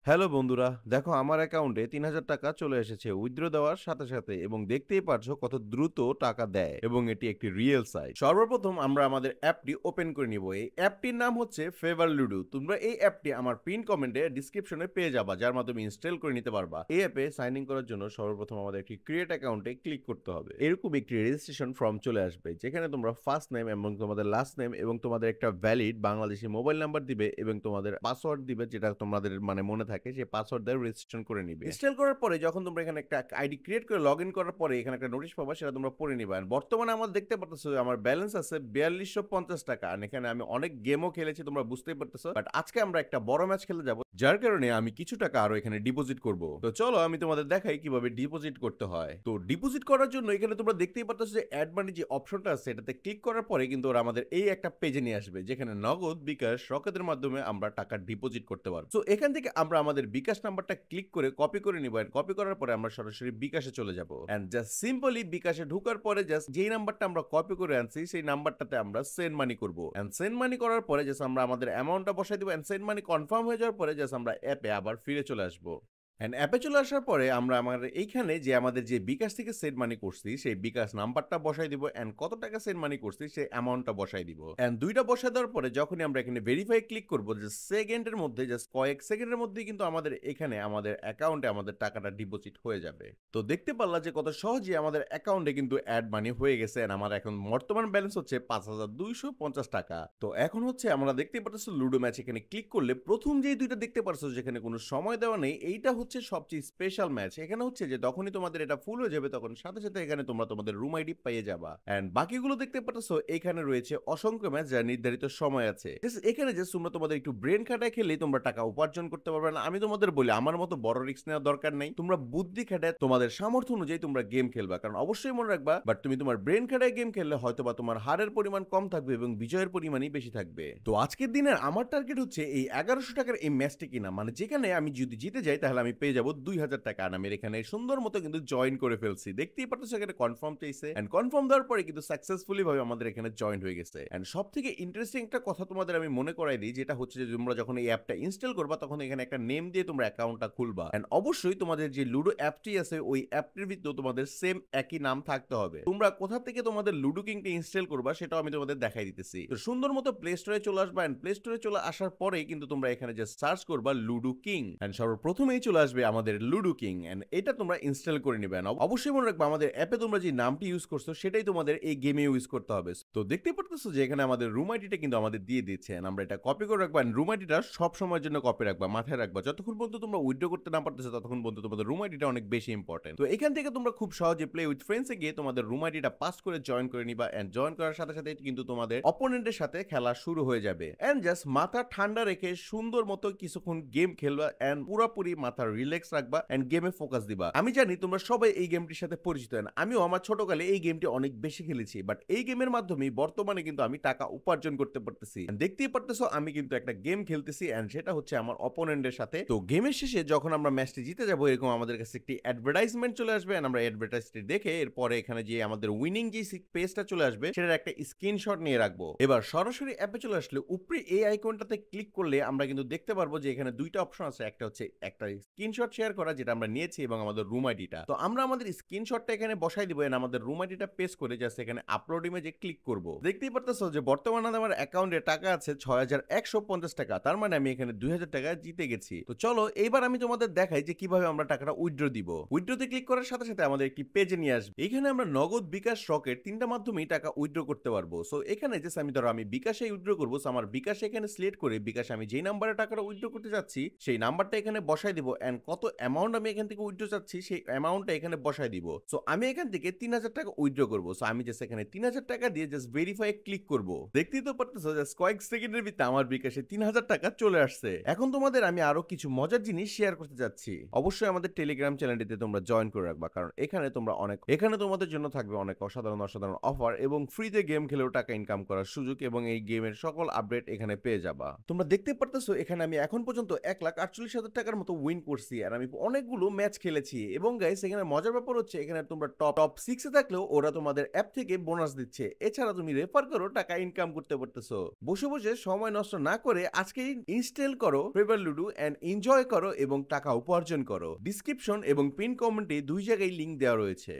Hello বন্ধুরা, দেখো আমার অ্যাকাউন্টে ৩,০০০ টাকা চলে এসেছে উইথড্র দেওয়ার সাথে সাথে এবং দেখতেই পারছো কত দ্রুত টাকা দেয় এবং এটি একটি রিয়েল সাইট। সর্বপ্রথম আমরা আমাদের অ্যাপটি ওপেন করে নিব। এই অ্যাপটির নাম হচ্ছে ফেভার লুডো। তোমরা এই অ্যাপটি আমার পিন কমেন্টে ডিসক্রিপশনে পেয়ে যাবা, যার মাধ্যমে ইনস্টল করে নিতে পারবা। এই অ্যাপে সাইন ইন করার জন্য সর্বপ্রথম আমাদের একটি ক্রিয়েট অ্যাকাউন্টে ক্লিক করতে হবে। এরকম একটি রেজিস্ট্রেশন ফর্ম চলে আসবে, যেখানে তোমরা ফার্স্ট নেম এবং তোমাদের লাস্ট নেম এবং তোমাদের একটা ভ্যালিড বাংলাদেশি মোবাইল নাম্বার দিবে এবং তোমাদের পাসওয়ার্ড দিবে, যেটা তোমাদের মনে থাকে সেই পাসওয়ার্ড দিয়ে রেজিস্ট্রেশন করে নিবে। ইনস্টল করার পরে যখন তোমরা এখানে একটা আইডি ক্রিয়েট করে লগ ইন করার পরে এখানে একটা নোটিশ পাবা, সেটা তোমরা পড়ে নিবা। বর্তমানে আমার দেখতে পারতেছো আমার ব্যালেন্স আছে 4250 টাকা। আর এখানে আমি অনেক গেমও খেলেছি, তোমরা বুঝতেই পারতেছো। বাট আজকে আমরা একটা বড় ম্যাচ খেলে যাব, যার কারণে আমি কিছু টাকা আরো এখানে ডিপোজিট করব। তো চলো আমি তোমাদের দেখাই কিভাবে ডিপোজিট করতে হয়। তো ডিপোজিট করার জন্য এখানে তোমরা দেখতেই পারতেছো যে অ্যাড মানি যে অপশনটা আছে, এটাতে ক্লিক করার পরে কিন্তু ওরা আমাদের এই একটা পেজে নিয়ে আসবে, যেখানে নগদ, বিকাশ, রকেটের মাধ্যমে আমরা টাকা ডিপোজিট করতে পারবো। তো এখান থেকে আমরা আমাদের বিকাশ নাম্বারটা ক্লিক করে কপি করে নিব। এন্ড কপি করার পরে আমরা সরাসরি বিকাশে চলে যাব। এন্ড জাস্ট সিম্পলি বিকাশে ঢোকার পরে জাস্ট যেই নাম্বারটা আমরা কপি করে আনছি সেই নাম্বারটাতে আমরা সেন্ড মানি করব। এন্ড সেন্ড মানি করার পরে জাস্ট আমরা আমাদের অ্যামাউন্টটা বসাই দিব। এন্ড সেন্ড মানি কনফার্ম হয়ে যাওয়ার পরে জাস্ট আমরা অ্যাপে আবার ফিরে চলে আসবো। এন্ড অ্যাপে চলে আসার পরে আমরা আমাদের এইখানে যে আমাদের যে বিকাশ থেকে সেন্ড মানি করছি সেই বিকাশ নাম্বারটা বসাই দিব। এন্ড কত টাকা সেন্ড মানি করছি সেই অ্যামাউন্টটা বসাই দিব। এন্ড দুইটা বসাই দেওয়ার পরে যখনই আমরা এখানে ভেরিফাই ক্লিক করব, যে সেকেন্ডের মধ্যে, জাস্ট কয়েক সেকেন্ডের মধ্যেই কিন্তু আমাদের এখানে আমাদের অ্যাকাউন্টে আমাদের টাকাটা ডিপোজিট হয়ে যাবে। তো দেখতে পারলা যে কত সহজেই আমাদের অ্যাকাউন্টে কিন্তু অ্যাড মানি হয়ে গেছে। এন্ড আমার এখন বর্তমান ব্যালেন্স হচ্ছে 5250 টাকা। তো এখন হচ্ছে আমরা দেখতে পাচ্ছি লুডো ম্যাচ, এখানে ক্লিক করলে প্রথম যেই দুইটা দেখতে পারছো যেখানে কোনো সময় দেওয়া নেই, এইটা হচ্ছে সবচেয়ে স্পেশাল ম্যাচ। এখানে হচ্ছে যে তখনই তোমাদের এটা ফুল হয়ে যাবে তখন সাথে সাথে এখানে তোমরা তোমাদের রুম আইডি পেয়ে যাবা। এন্ড বাকিগুলো দেখতে পাচ্ছো এখানে রয়েছে অসংখ্য ম্যাচ যার নির্ধারিত সময় আছে। এখানে যে তোমরা তোমাদের একটু ব্রেন খাটায় খেলে তোমরা টাকা উপার্জন করতে পারবে না। আমি তোমাদের বলি আমার মতো বড় রিস্ক নেওয়ার দরকার নেই। তোমরা বুদ্ধি খাটায় তোমাদের সামর্থ্য অনুযায়ী তোমরা গেম খেলবা, কারণ অবশ্যই মনে রাখবা বাট তুমি তোমার ব্রেন খাটায় গেম খেললে হয়তোবা তোমার হারের পরিমাণ কম থাকবে এবং বিজয়ের পরিমাণই বেশি থাকবে। তো আজকের দিনের আমার টার্গেট হচ্ছে এই 1100 টাকার এই ম্যাচটি কিনা, যেখানে আমি যদি জিতে যাই তাহলে আমি পেয়ে যাবো 2000 টাকা। আর আমি এখানে সুন্দর মতো কিন্তু জয়েন করে ফেলছি, দেখতেই পাচ্ছ এখানে কনফার্ম চাইছে। এন্ড কনফার্ম দেওয়ার পরে কিন্তু সাকসেসফুলি ভাবে আমাদের এখানে জয়েন হয়ে গেছে। এন্ড সব থেকে ইন্টারেস্টিং একটা কথা তোমাদের আমি মনে করাই দিই, যেটা হচ্ছে যে তোমরা যখন এই অ্যাপটা ইনস্টল করবা তখন এখানে একটা নেম দিয়ে তোমরা অ্যাকাউন্টটা খুলবা। এন্ড অবশ্যই তোমাদের যে লুডো অ্যাপটি আছে ওই অ্যাপটির ভিতরে তোমাদের সেম একই নাম থাকতে হবে। তোমরা কোথা থেকে তোমাদের লুডো কিংটা ইনস্টল করবা সেটাও আমি তোমাদের দেখাই দিতেছি। তো সুন্দর মতো প্লে স্টোরে চলে আসবা। এন্ড প্লে স্টোরে চলে আসার পরেই কিন্তু তোমরা এখানে যে সার্চ করবা লুডো কিং, এন্ড সর্বপ্রথমেই চলে আসবে আমাদের লুডো কিং। এন্ড এটা তোমরা ইনস্টল করে নিবে। অবশ্যই মনে রাখবা আমাদের অ্যাপে তোমরা যে নামটি ইউজ করছো সেটাই তোমাদের এই গেমে ইউজ করতে হবে। তো দেখতে পারতেছো যে এখানে আমাদের রুম আইডিটা কিন্তু আমাদের দিয়ে দিচ্ছে। আমরা এটা কপি করে রাখবা। রুম আইডিটা সব সময়ের জন্য কপি রাখবা, মাথায় রাখবা যতক্ষণ পর্যন্ত তোমরা উইথড্র করতে না পারতেছো ততক্ষণ পর্যন্ত তোমাদের রুম আইডিটা অনেক বেশি ইম্পর্টেন্ট। তো এখান থেকে তোমরা খুব সহজে প্লে উইথ ফ্রেন্ডসে গিয়ে তোমাদের রুম আইডিটা পাস করে জয়েন করে নিবা। এন্ড জয়েন করার সাথে সাথে কিন্তু তোমাদের অপোনেন্টের সাথে খেলা শুরু হয়ে যাবে। এন্ড জাস্ট মাথা ঠান্ডা রেখে সুন্দর মতো কিছুক্ষণ গেম খেলবা। এন্ড পুরোপুরি মাথা রিল্যাক্স রাখবা এন্ড গেমে ফোকাস দিবা। আমি জানি তোমরা সবাই এই গেমটির সাথে পরিচিত। আমিও আমার ছোটকালে এই গেমটি অনেক বেশি খেলেছি, বাট এই গেমের মাধ্যমে বর্তমানে কিন্তু আমি টাকা উপার্জন করতে পারতেছি। দেখতেই পারতেছো আমি কিন্তু একটা গেম খেলতেছি এন্ড সেটা হচ্ছে আমার অপোনেন্টের সাথে। তো গেমের শেষে যখন আমরা ম্যাচটি জিতে যাবো এরকম আমাদের কাছে একটি অ্যাডভার্টাইজমেন্ট চলে আসবে। আমরা অ্যাডভার্টাইজটি দেখে এরপরে এখানে যে আমাদের উইনিং যে পেজটা চলে আসবে সেটার একটা স্ক্রিনশট নিয়ে রাখবো। এবার সরাসরি অ্যাপে চলে আসলে উপরে এই আইকনটাতে ক্লিক করলে আমরা কিন্তু দেখতে পারবো যে এখানে দুইটা অপশন আছে। একটা হচ্ছে একটা স্ক্রিনশট শেয়ার করা, যেটা আমরা নিয়েছি, এবং আমাদের রুম আইডিটা। তো আমরা আমাদের স্ক্রিনশটটা এখানে বসাই দিব এন্ড আমাদের রুম আইডিটা পেস্ট করে জাস্ট এখানে আপলোড ইমেজে ক্লিক করব। দেখতেই পারতেছো যে বর্তমানে আমার অ্যাকাউন্টে টাকা আছে 6150 টাকা। তার মানে আমি এখানে 2000 টাকা জিতে গেছি। তো চলো এইবার আমি তোমাদের দেখাই যে কিভাবে আমরা টাকাটা উইথড্র দিব। উইথড্রতে ক্লিক করার সাথে সাথে আমাদের একটি পেজে নিয়ে আসবে। এখানে আমরা নগদ, বিকাশ, রকেট তিনটা মাধ্যমেই টাকা উইথড্র করতে পারবো। সো এখানে জাস্ট আমি বিকাশে উইথড্র করবো। সো আমার বিকাশে এখানে সিলেক্ট করে বিকাশে আমি যেই নাম্বারে টাকাটা উইথড্র করতে যাচ্ছি সেই নাম্বারটা এখানে বসাই দিব। এন্ড কত অ্যামাউন্ট আমি এখান থেকে উইথড্র চাচ্ছি সেই অ্যামাউন্টটা এখানে বসাই দিব। সো আমি এখান থেকে 3000 টাকা উইথড্র করবো। সো আমি জাস্ট এখানে 3000 টাকা দিয়ে জাস্ট ভেরিফাই ক্লিক করব। দেখতেই তো পারতেছো জাস্ট কয়েক সেকেন্ডের ভিতরে আমার বিকাশে 3000 টাকা চলে আসছে। এখন তোমাদের আমি আরো কিছু মজার জিনিস শেয়ার করতে যাচ্ছি। অবশ্যই আমাদের টেলিগ্রাম চ্যানেলটিতে তোমরা জয়েন করে রাখবা, কারণ এখানে তোমাদের জন্য থাকবে অনেক অসাধারণ অসাধারণ অফার এবং ফ্রিতে গেম খেলেও টাকা ইনকাম করার সুযোগ এবং এই গেমের সকল আপডেট এখানে পেয়ে যাবা। তোমরা দেখতে পারতেছো এখানে আমি এখন পর্যন্ত 1,48,000 টাকার মতো উইন করছি। করছি আর আমি অনেকগুলো ম্যাচ খেলেছি এবং গাইস এখানে মজার ব্যাপার হচ্ছে এখানে তোমরা টপ টপ 6 এ থাকলেও ওরা তোমাদের অ্যাপ থেকে বোনাস দিচ্ছে। এছাড়া তুমি রেফার করো টাকা ইনকাম করতে পারতেছো। বসে বসে সময় নষ্ট না করে আজকেই ইনস্টল করো ফেভার লুডো এন্ড এনজয় করো এবং টাকা উপার্জন করো। ডিসক্রিপশন এবং পিন কমেন্টে দুই জায়গায় লিংক দেওয়া রয়েছে।